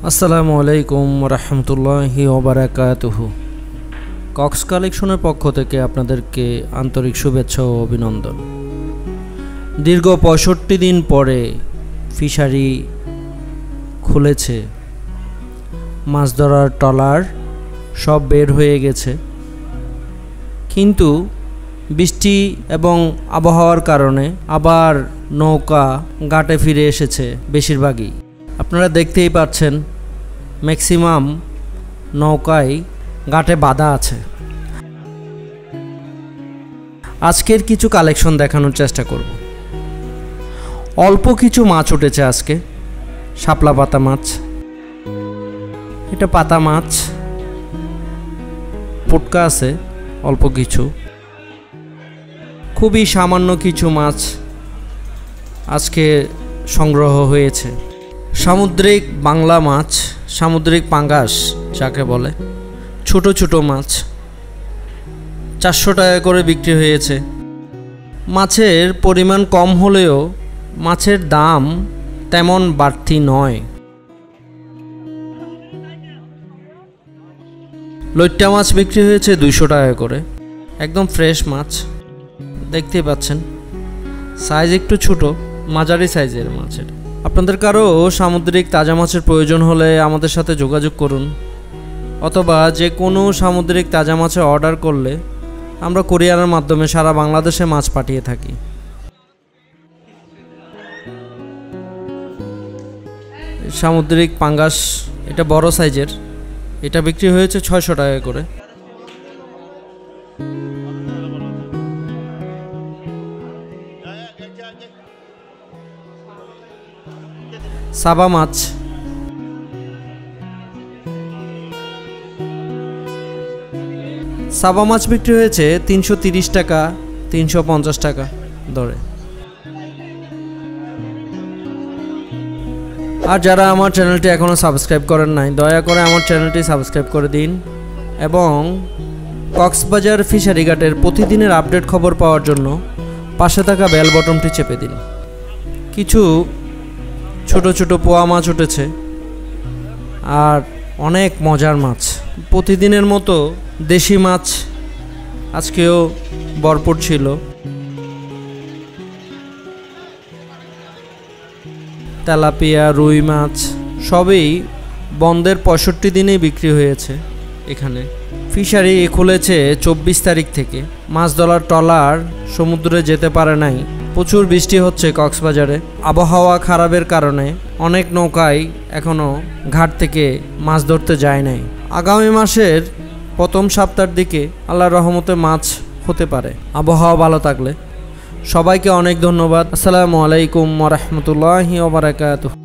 আসসালামু আলাইকুম রাহমাতুল্লাহি ওয়া বারাকাতুহু। কক্স কালেকশনের পক্ষ থেকে আপনাদেরকে আন্তরিক শুভেচ্ছা ও অভিনন্দন। দীর্ঘ ৬৫ দিন পরে ফিশারি খুলেছে, মাছ ধরার ট্রলার সব বের হয়ে গেছে, কিন্তু বৃষ্টি এবং আবহাওয়ার কারণে আবার নৌকা ঘাটে ফিরে এসেছে। বেশিরভাগই আপনারা দেখতেই পাচ্ছেন, ম্যাক্সিমাম নৌকায় ঘাটে বাঁধা আছে। আজকের কিছু কালেকশন দেখানোর চেষ্টা করব। অল্প কিছু মাছ উঠেছে আজকে, শাপলা পাতা মাছ, এটা পাতা মাছ, পুটকা আছে অল্প কিছু, খুবই সামান্য কিছু মাছ আজকে সংগ্রহ হয়েছে। সামুদ্রিক বাংলা মাছ, সামুদ্রিক পাঙ্গাস যাকে বলে, ছোট ছোট মাছ ৪০০ টাকা করে বিক্রি হয়েছে। মাছের পরিমাণ কম হলেও মাছের দাম তেমন বাড়তি নয়। লইট্টা মাছ বিক্রি হয়েছে ২০০ টাকা করে, একদম ফ্রেশ মাছ, দেখতেই পাচ্ছেন। সাইজ একটু ছোট, মাঝারি সাইজের মাছের। আপনাদের কারো সামুদ্রিক তাজা মাছের প্রয়োজন হলে আমাদের সাথে যোগাযোগ করুন, অথবা যে কোনো সামুদ্রিক তাজা মাছের অর্ডার করলে আমরা কুরিয়ারের মাধ্যমে সারা বাংলাদেশে মাছ পাঠিয়ে থাকি। সামুদ্রিক পাঙ্গাস এটা বড় সাইজের, এটা বিক্রি হয়েছে ৬০০ টাকা করে। সাবা মাছ বিক্রি হয়েছে ৩৩০ টাকা, ৩৫০ টাকা দরে। আর যারা আমার চ্যানেলটি এখনও সাবস্ক্রাইব করেন নাই, দয়া করে আমার চ্যানেলটি সাবস্ক্রাইব করে দিন এবং কক্সবাজার ফিশারি ঘাটের প্রতিদিনের আপডেট খবর পাওয়ার জন্য পাশে থাকা বেল বটনটি চেপে দিন। কিছু ছোট ছোট পোয়া মাছ উঠেছে আর অনেক মজার মাছ। প্রতিদিনের মতো দেশি মাছ আজকেও ভরপুর ছিল। তেলাপিয়া, রুই মাছ সবই বন্ধের ৬৫ দিনেই বিক্রি হয়েছে। এখানে ফিশারি খুলেছে ২৪ তারিখ থেকে। মাছ ধরার ট্রলার সমুদ্রে যেতে পারে নাই, প্রচুর বৃষ্টি হচ্ছে কক্সবাজারে। আবহাওয়া খারাপের কারণে অনেক নৌকায় এখনও ঘাট থেকে মাছ ধরতে যায় নাই। আগামী মাসের প্রথম সপ্তাহের দিকে আল্লাহর রহমতে মাছ হতে পারে, আবহাওয়া ভালো থাকলে। সবাইকে অনেক ধন্যবাদ। আসসালামু আলাইকুম ওয়া রাহমাতুল্লাহি ওয়া বারাকাতুহু।